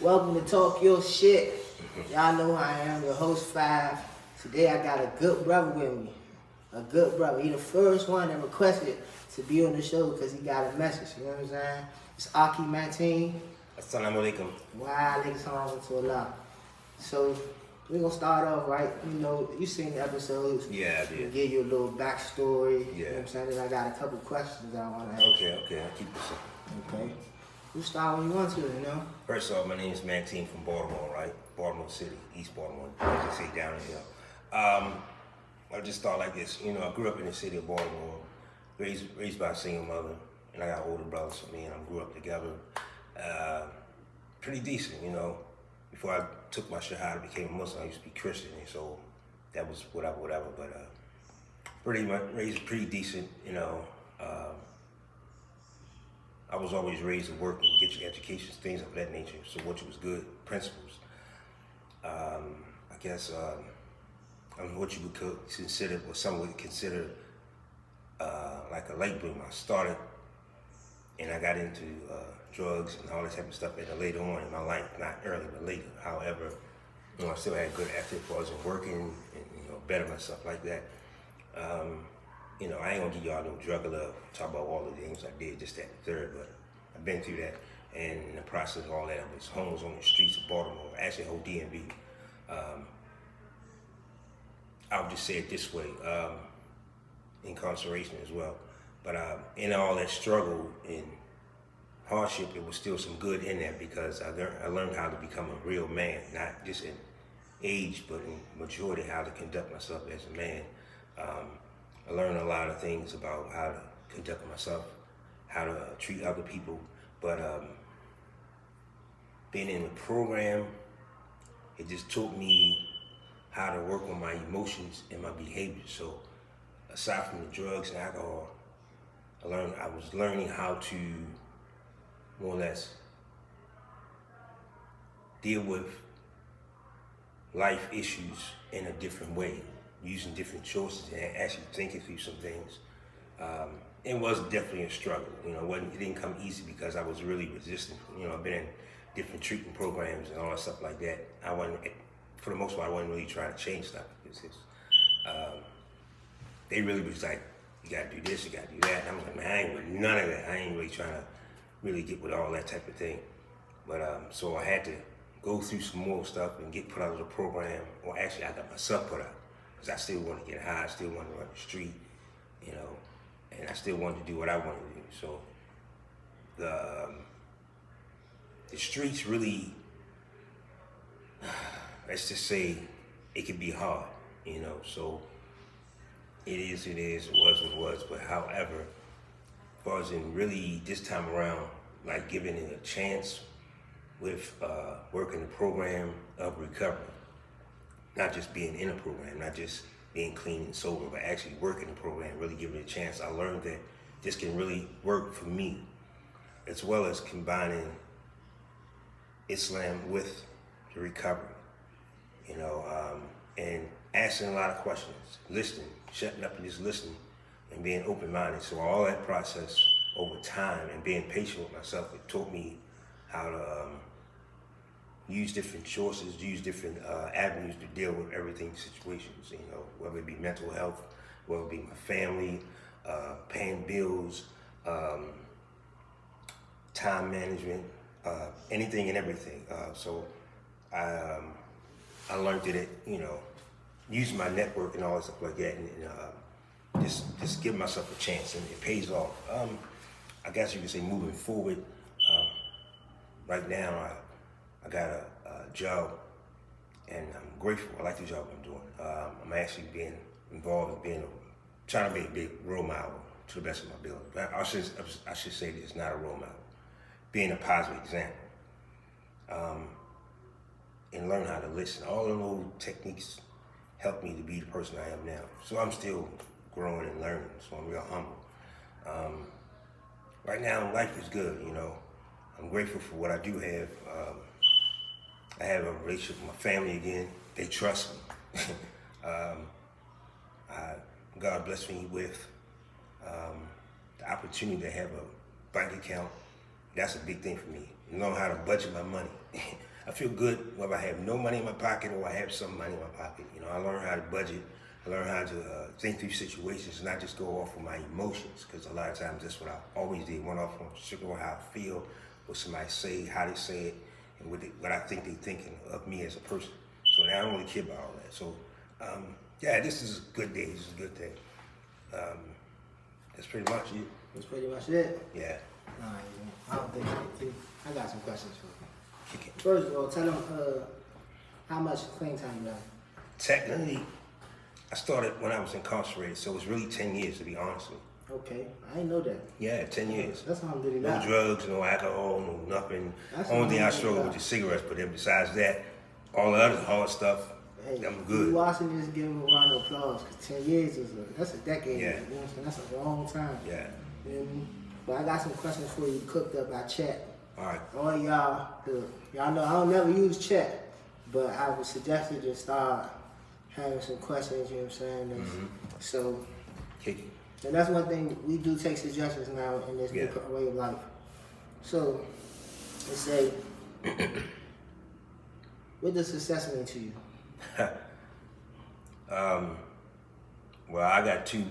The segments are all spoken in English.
Welcome to Talk Your Shit. Y'all know who I am, your host 5. Today I got a good brother with me. A good brother. He the first one that requested to be on the show because he got a message. You know what I'm saying? It's Aki Mantein. Assalamu alaikum. Wow, niggas home to Allah. So we're gonna start off right. You know, you seen the episodes. Yeah, I did. Give you a little backstory. Yeah. You know what I'm saying? Then I got a couple questions I wanna ask. Okay, I'll keep this up. Okay. You start when you want to, you know? First off, my name is Mantein from Baltimore, right? Baltimore City, East Baltimore, as they say down here. I'll just start like this. You know, I grew up in the city of Baltimore, raised by a single mother, and I got older brothers from me, and I grew up together. Pretty decent, you know. Before I took my shahada, became a Muslim, I used to be Christian, and so that was whatever. But pretty much raised pretty decent, you know. I was always raised to work and get your education, things of that nature. So which was good principles. I guess what you would consider, what some would consider like a late bloomer. I started and I got into drugs and all that type of stuff later on in my life, not early but later. However, you know, I still had good ethic. I wasn't working and better myself like that. You know, I ain't gonna give y'all no drug love, talk about all the things I did, just that and the third, but I've been through that. And in the process of all that, I was homeless on the streets of Baltimore, actually whole DMV. I'll just say it this way, incarceration as well. But in all that struggle and hardship, there was still some good in that because I learned how to become a real man, not just in age, but in maturity, how to conduct myself as a man. I learned a lot of things about how to conduct myself, how to treat other people, but being in the program, it just taught me how to work on my emotions and my behavior. So aside from the drugs and alcohol, I was learning how to more or less deal with life issues in a different way, using different choices and actually thinking through some things. It was definitely a struggle. You know, it didn't come easy because I was really resistant. You know, I've been in different treatment programs and all that stuff like that. For the most part, I wasn't really trying to change stuff because they really was like, you gotta do this, you gotta do that. And I was like, man, I ain't with none of that. I ain't really trying to really get with all that type of thing. But so I had to go through some more stuff and get put out of the program, or actually I got myself put out. Because I still want to get high, I still want to run the street, you know, and I still wanted to do what I wanted to do. So the streets really, let's just say, it can be hard, you know. So it is, it was what it was. But however, as far as in really this time around, like giving it a chance with working the program of recovery. Not just being in a program, not just being clean and sober, but actually working the program, really giving it a chance. I learned that this can really work for me, as well as combining Islam with the recovery, you know, and asking a lot of questions, listening, shutting up and just listening, and being open-minded. So all that process over time and being patient with myself, it taught me how to use different choices, use different avenues to deal with everything, situations, you know, whether it be mental health, whether it be my family, paying bills, time management, anything and everything. So I learned that you know, using my network and all that stuff like that, and just give myself a chance, and it pays off. I guess you could say moving forward, right now I got a job, and I'm grateful. I like the job I'm doing. I'm actually being involved in trying to be a big role model to the best of my ability. But I should say this, not a role model. Being a positive example, and learn how to listen. All of those techniques helped me to be the person I am now. So I'm still growing and learning, so I'm real humble. Right now, life is good, you know. I'm grateful for what I do have. I have a relationship with my family again. They trust me. God blessed me with the opportunity to have a bank account. That's a big thing for me. Know how to budget my money. I feel good whether I have no money in my pocket or I have some money in my pocket. You know, I learned how to budget. I learned how to think through situations and not just go off of my emotions, because a lot of times that's what I always did. Went off on sugar on how I feel, what somebody say, how they say it, and what I think they're thinking of me as a person. So now I don't really care about all that. So yeah, this is a good day. This is a good thing. That's pretty much it. That's pretty much it. Yeah. All right, man. I don't think I got some questions for you. First of all, tell them how much clean time you got. Technically, I started when I was incarcerated, so it's really 10 years to be honest with you. Okay, I didn't know that. Yeah, 10 years. That's how I'm doing. No drugs, no alcohol, no nothing. Only thing I struggle with is cigarettes, but then besides that, all the other hard stuff, hey, I'm good. You watching this, give him a round of applause, because 10 years that's a decade. Yeah. You know what I'm saying? That's a long time. Yeah. You know what I mean? But I got some questions for you cooked up by chat. All right. All y'all, y'all know I don't never use chat, but I would suggest you just start having some questions, you know what I'm saying? So, Kick it. and that's one thing, we do take suggestions now in this new way of life. So, let's say, what does success mean to you? Well, I got two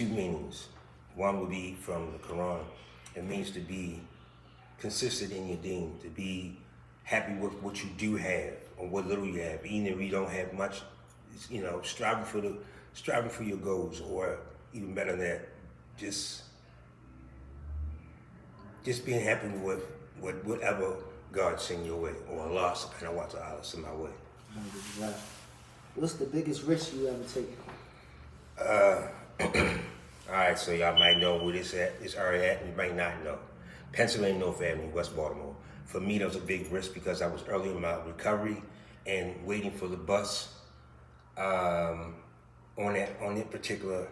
meanings. One would be from the Quran. It means to be consistent in your deen, to be happy with what you do have or what little you have, even if you don't have much. You know, striving for your goals, or even better than that, just being happy with whatever God send your way, or Allah subhanahu wa ta'ala send my way. What's the biggest risk you ever take? All right, so y'all might know where this area at, and you might not know. Pennsylvania North Avenue, West Baltimore. For me, that was a big risk because I was early in my recovery and waiting for the bus on that particular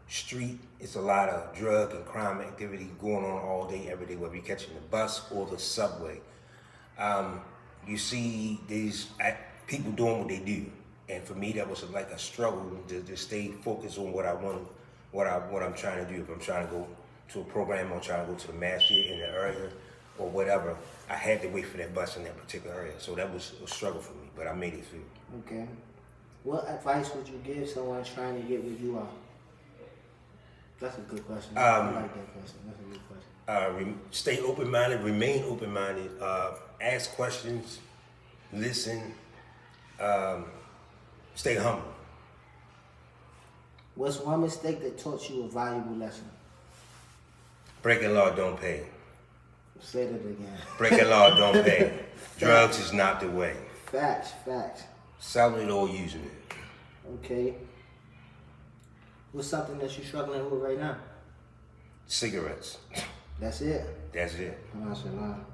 street. It's a lot of drug and crime activity going on all day, every day, whether you're catching the bus or the subway. You see these people doing what they do, and for me, that was like a struggle to stay focused on what I want, what I'm trying to do. If I'm trying to go to a program, I'm trying to go to the masjid in the area or whatever, I had to wait for that bus in that particular area. So that was a struggle for me, but I made it through. Okay. What advice would you give someone trying to get where you are? That's a good question. I like that question. That's a good question. Stay open-minded, remain open-minded, ask questions, listen, stay humble. What's one mistake that taught you a valuable lesson? Breaking law don't pay. Say that again. Breaking law don't pay. Drugs is not the way. Facts. Selling it or using it. Okay. What's something that you're struggling with right now? Cigarettes. That's it? That's it. MashaAllah.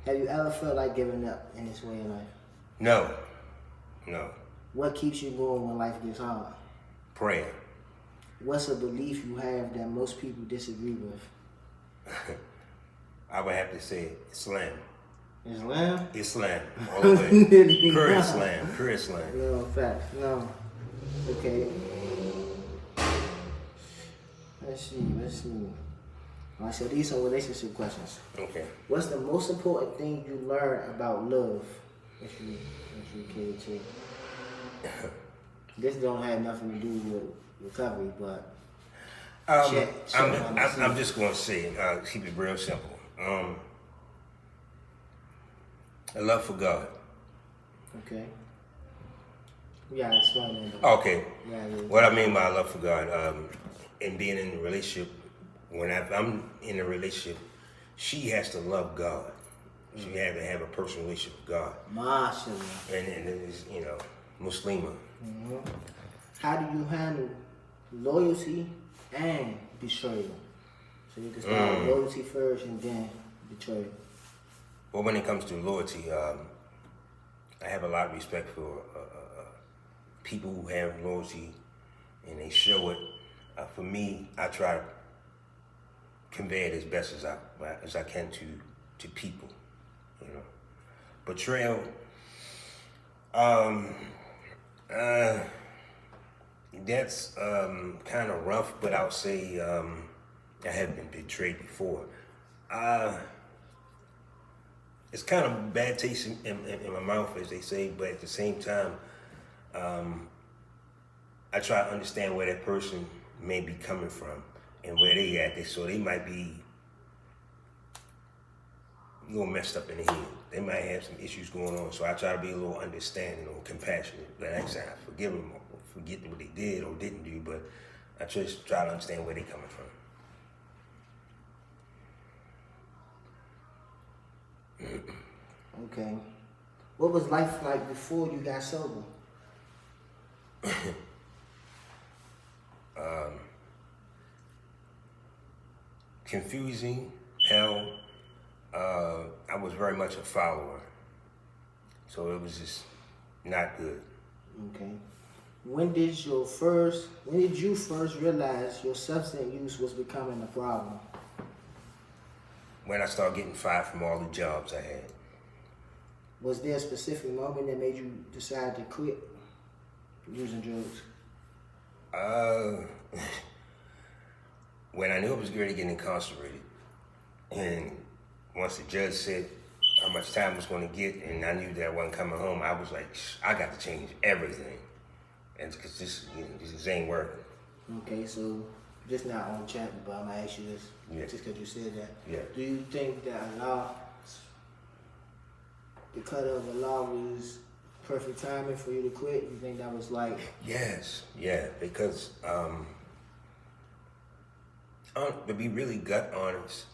Have you ever felt like giving up in this way of life? No. What keeps you going when life gets hard? Prayer. What's a belief you have that most people disagree with? I would have to say Islam. Islam? Islam, all the way. Pure Islam. No, facts. No. Okay. Let's see. All right, so these are relationship questions. Okay. What's the most important thing you learned about love, if you care to? This don't have nothing to do with recovery, but I'm just going to say, keep it real simple. A love for God. Okay. Yeah, explain that. Okay. Yeah. What I mean by love for God, and being in a relationship, when I'm in a relationship, she has to love God. She has to have a personal relationship with God. MashaAllah. And it's, Muslima. Mm-hmm. How do you handle loyalty and betrayal? So you can start with loyalty first and then betrayal. Well, when it comes to loyalty, I have a lot of respect for people who have loyalty and they show it. For me, I try to convey it as best as I can to people. Betrayal. That's kind of rough, but I'll say I have been betrayed before. it's kind of bad taste in my mouth, as they say, but at the same time, I try to understand where that person may be coming from and where they at. So they might be a little messed up in the head. They might have some issues going on. So I try to be a little understanding or compassionate. But next time, I forgive them or forget what they did or didn't do. But I just try to understand where they coming from. Okay. What was life like before you got sober? Confusing, hell. I was very much a follower. So it was just not good. Okay. When did you first realize your substance use was becoming a problem? When I started getting fired from all the jobs I had. Was there a specific moment that made you decide to quit using drugs? When I knew I was going to get incarcerated, and once the judge said how much time I was going to get, and I knew that I wasn't coming home, I was like, I got to change everything, and because this ain't working. Okay, so just not on chat, but I'm gonna ask you this, just because you said that. Yeah. Do you think that the cut of a law was perfect timing for you to quit? You think that was like? Yes, yeah, because to be really gut honest,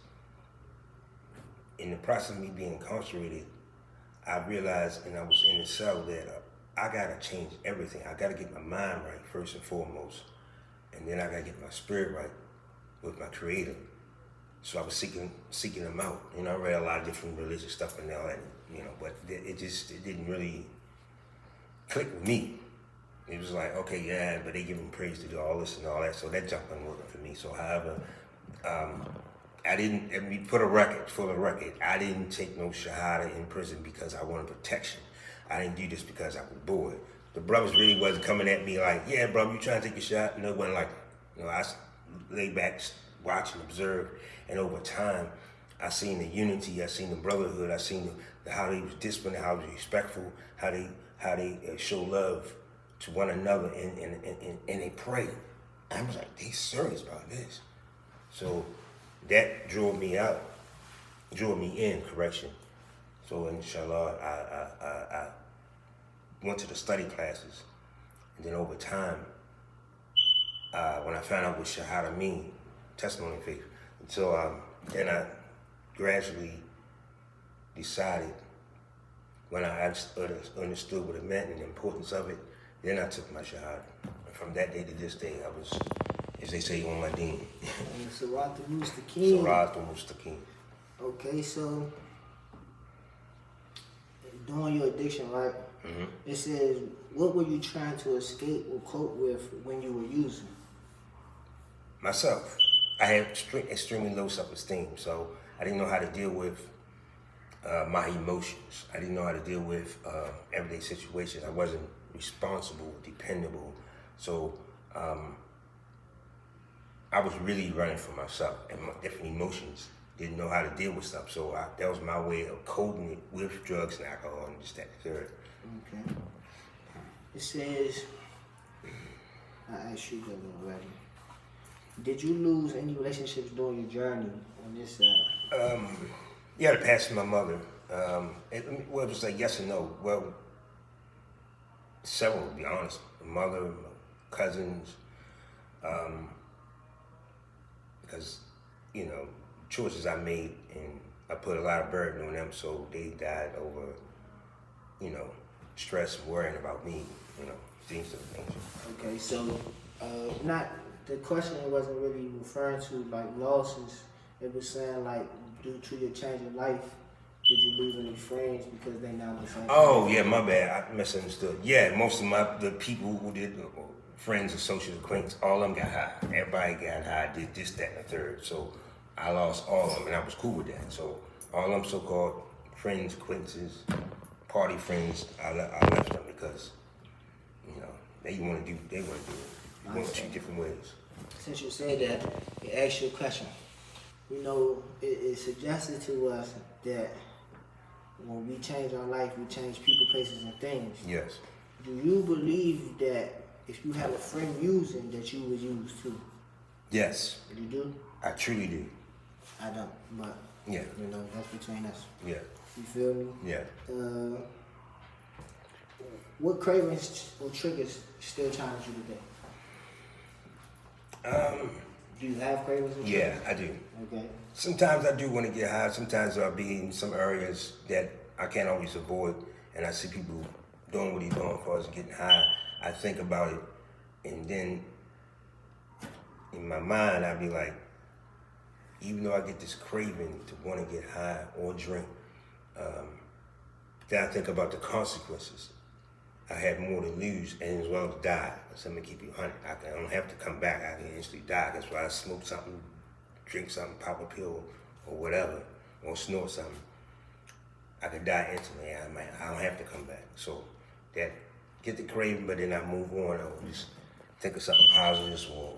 in the process of me being incarcerated, I realized, and I was in the cell, that I gotta change everything. I gotta get my mind right first and foremost, and then I gotta get my spirit right with my Creator. So I was seeking Him out. You know, I read a lot of different religious stuff and all that, but it didn't really click with me. It was like, okay, yeah, but they give Him praise to do all this and all that, so that jump wasn't working for me. So, however, I didn't. I mean, for the record, I didn't take no shahada in prison because I wanted protection. I didn't do this because I was bored. The brothers really wasn't coming at me like, yeah, bro, you trying to take a shot? No, it wasn't like that. I lay back, watch and observe, and over time, I seen the unity, I seen the brotherhood, I seen how they was disciplined, how they was respectful, how they show love to one another, and they pray. I was like, they serious about this. So that drew me in, correction. So inshallah, I went to the study classes, and then over time, when I found out what Shahada mean, testimony of faith, so then I gradually decided, when I understood what it meant and the importance of it, then I took my Shahada. And from that day to this day, I was, as they say, on my deen. Sarat the Mustaqim. Sarat the Mustaqim. Okay, so during your addiction, right? Mm-hmm. It says, what were you trying to escape or cope with when you were using? Myself. I had extremely low self-esteem, so I didn't know how to deal with my emotions. I didn't know how to deal with everyday situations. I wasn't responsible, dependable. So I was really running for myself and my different emotions. Didn't know how to deal with stuff. So that was my way of coping it with drugs and alcohol and just that third. Okay. It says, I asked you that already. Did you lose any relationships during your journey on this side? Yeah, the passing of my mother. It was like yes and no. Well, several, to be honest. My mother, my cousins, because, choices I made, and I put a lot of burden on them, so they died over, stress and worrying about me, things of the nature. Okay, so the question wasn't really referring to like losses. It was saying like due to your change in life, did you lose any friends because they now the same? Oh yeah, my bad. I misunderstood. Yeah, most of the people who did friends, associates, acquaintances, all of them got high. Everybody got high, did this, that, and the third. So I lost all of them, and I was cool with that. So all them so-called friends, acquaintances, party friends, I left them because they want to do what they want to do. You want 2 different ways. Since you said that, it asked you a question. It suggested to us that when we change our life, we change people, places, and things. Yes. Do you believe that if you have a friend using, that you would use too? Yes. You do? I truly do. I don't, but Yeah. you know, that's between us. Yeah. You feel me? Yeah. What cravings or triggers still challenge you today? Do you have cravings or triggers? Yeah, I do. Okay. Sometimes I do want to get high. Sometimes I'll be in some areas that I can't always avoid, and I see people doing what they're doing as far as getting high. I think about it, and then in my mind, I'd be like, even though I get this craving to want to get high or drink, then I think about the consequences. I have more to lose and as well as die. So I'm gonna keep you 100. I don't have to come back. I can instantly die. That's why I smoke something, drink something, pop a pill, or whatever, or snort something. I can die instantly. I don't have to come back. So that get the craving, but then I move on. Or just think of something positive, or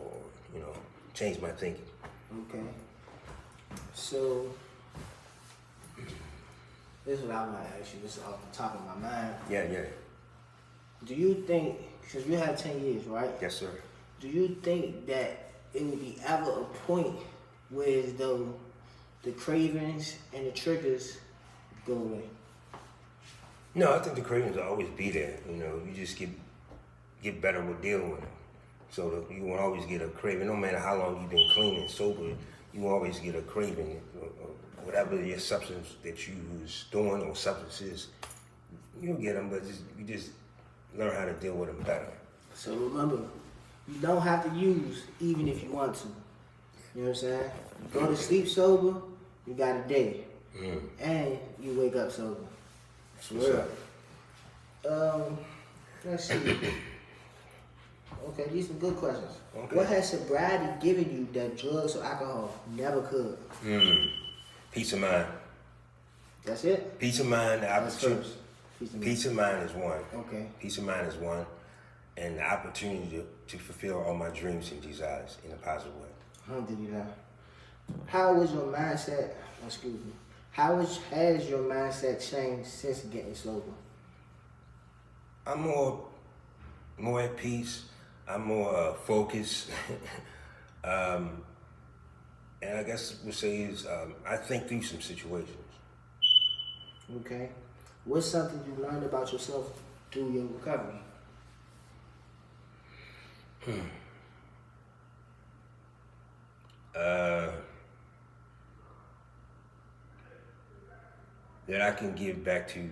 you know, change my thinking. Okay. So this is what I want to ask you. This is off the top of my mind. Yeah. Do you think, because you have 10 years, right? Yes, sir. Do you think that it would be ever a point where as though the cravings and the triggers go away? No, I think the cravings will always be there. You know, you just get better with dealing with them. So you won't always get a craving. No matter how long you've been clean and sober, you won't always get a craving. Whatever your substance that you was doing or substances, you'll get them, but you just learn how to deal with them better. So remember, you don't have to use even if you want to. You know what I'm saying? You go to sleep sober, you got a day. And you wake up sober. What's up? Let's see. Okay, these are good questions. Okay. What has sobriety given you that drugs or alcohol never could? Peace of mind. That's it? Peace of mind, the That's opportunity. first. Peace of mind is one. Okay. Peace of mind is one. And the opportunity to fulfill all my dreams and desires in a positive way. Alhamdulillah. How was your mindset, excuse me, has your mindset changed since getting sober? I'm more at peace. I'm more focused. And I guess we'll say is I think through some situations. Okay. What's something you learned about yourself through your recovery? That I can give back to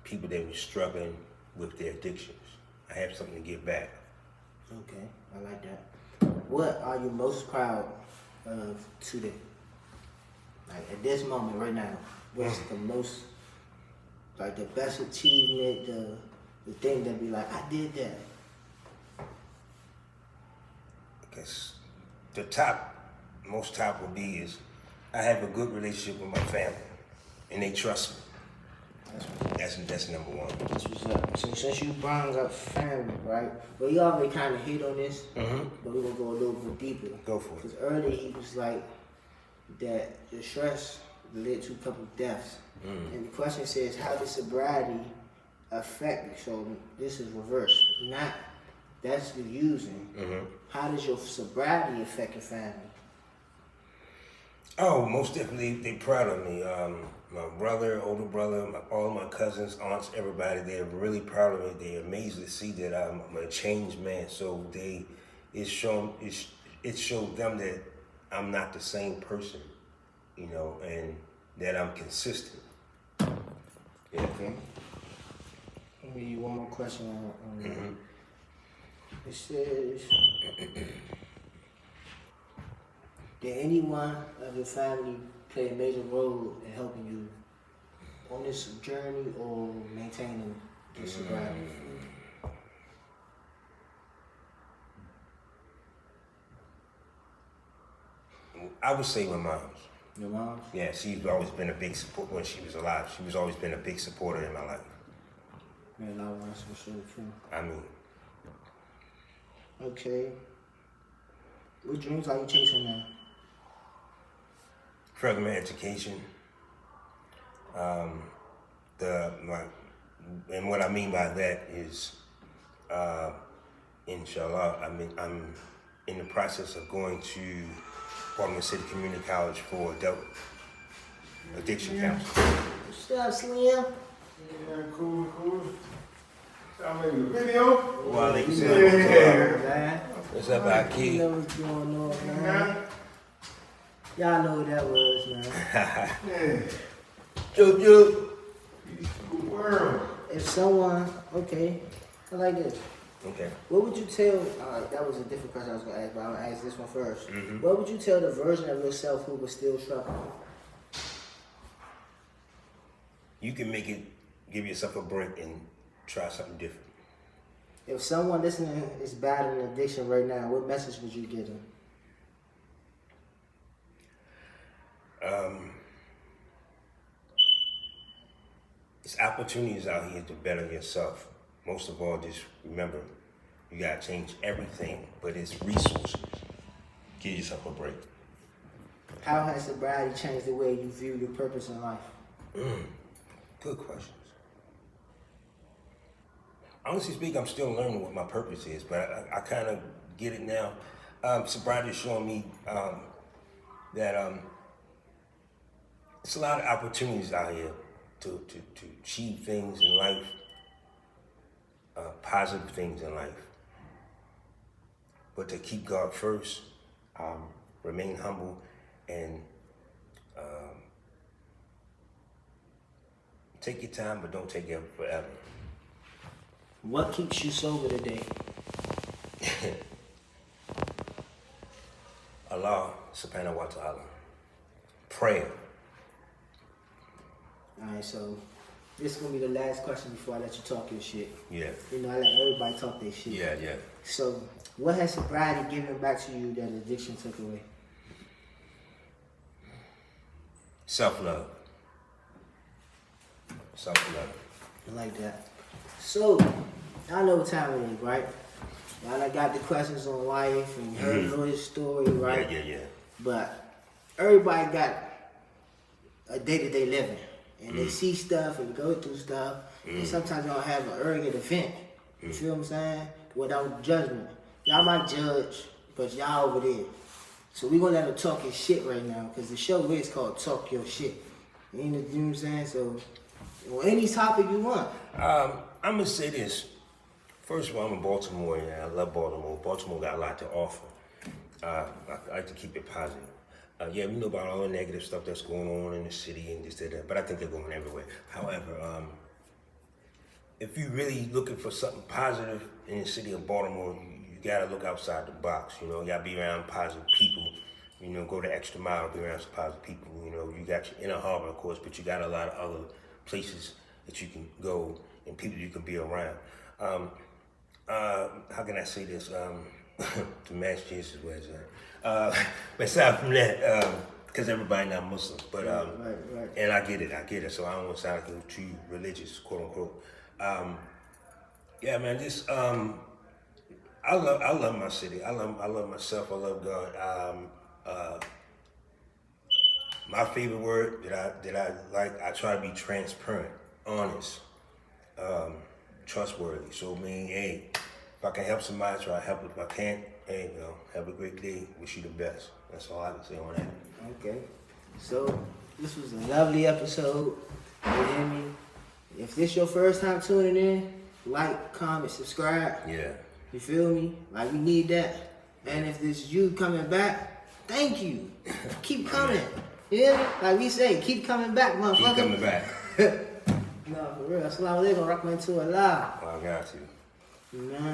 people that were struggling with their addictions. I have something to give back. Okay, I like that. What are you most proud of today? Like at this moment right now, what's the most, like the best achievement, the thing that be like, I did that? I guess the most top would be is I have a good relationship with my family, and they trust me. That's number one. That's what's up. So since you brought up family, right? Well, you already kind of hit on this, but we're gonna go a little bit deeper. Go for it. Because earlier he was like that the stress led to a couple of deaths, and the question says, how does sobriety affect you? So this is reverse. Not that's the using. How does your sobriety affect your family? Oh, most definitely, they proud of me. My brother, older brother, all my cousins, aunts, everybody, they're really proud of me. They're amazed to see that I'm a changed man. So it showed them that I'm not the same person, you know, and that I'm consistent. Yeah. Okay. Let me give you one more question on that. It says, did anyone of your family play a major role in helping you on this journey or maintaining this sobriety? I would say my mom's. Your mom? Yeah, she's always been a big support when she was alive. She was always been a big supporter in my life. Man, that's for sure true. I mean. Okay. What dreams are you chasing now? Further my education, and what I mean by that is, inshallah, I'm in the process of going to Baltimore City Community College for adult addiction counseling. What's up, Slim? Yeah, cool. I'm in the video. Man. What's up, You Aki? know what's going on, man. Y'all know what that was, man. Yeah. Joe. Good world. If someone, okay, I like this. Okay. What would you tell, that was a different question I was going to ask, but I'm going to ask this one first. Mm-hmm. What would you tell the version of yourself who was still struggling? You can give yourself a break and try something different. If someone listening is battling addiction right now, what message would you give them? It's opportunities out here to better yourself. Most of all, just remember, you gotta change everything, but it's resources. Give yourself a break. How has sobriety changed the way you view your purpose in life? Good questions. Honestly speaking, I'm still learning what my purpose is, but I kind of get it now. Sobriety is showing me that it's a lot of opportunities out here to achieve things in life, positive things in life. But to keep God first, remain humble, and take your time, but don't take it forever. What keeps you sober today? Allah subhanahu wa ta'ala. Prayer. Alright, so this is going to be the last question before I let you talk your shit. Yeah. You know, I let everybody talk their shit. Yeah. So, what has sobriety given back to you that addiction took away? Self-love. I like that. So, y'all know what time it is, right? Y'all done got the questions on life and heard Lloyd's story, right? Yeah. But everybody got a day-to-day living. And they see stuff and go through stuff. And sometimes y'all have an arrogant event. You feel what I'm saying? Without judgment. Y'all might judge, but y'all over there. So we gonna let them talk his shit right now, because the show is called Talk Your Shit. You know what I'm saying? So, well, any topic you want. I'm gonna say this. First of all, I'm in Baltimore, and I love Baltimore. Baltimore got a lot to offer. I like to keep it positive. Yeah, we know about all the negative stuff that's going on in the city and this, that, but I think they're going everywhere. However, if you're really looking for something positive in the city of Baltimore, you gotta look outside the box. You know, you gotta be around positive people. You know, go the extra mile, be around some positive people. You know, you got your inner harbor, of course, but you got a lot of other places that you can go and people you can be around. How can I say this? To match Jesus' words. But aside from that, because everybody not Muslim, but Right. and I get it. So I don't want to sound like too religious, quote unquote. Yeah, man, just I love my city. I love myself. I love God. My favorite word that I like, I try to be transparent, honest, trustworthy. So I mean, hey, if I can help somebody, try to help. If I can't, hey, you know, have a great day. Wish you the best. That's all I can say on that. Okay. So, this was a lovely episode. You hear me? If this your first time tuning in, like, comment, subscribe. Yeah. You feel me? Like, we need that. And if this you coming back, thank you. Keep coming. You hear me? Like we say, keep coming back, motherfucker. Keep coming back. No, for real. Assalamu alaikum, rahmatullahi. Oh, I got you. Man.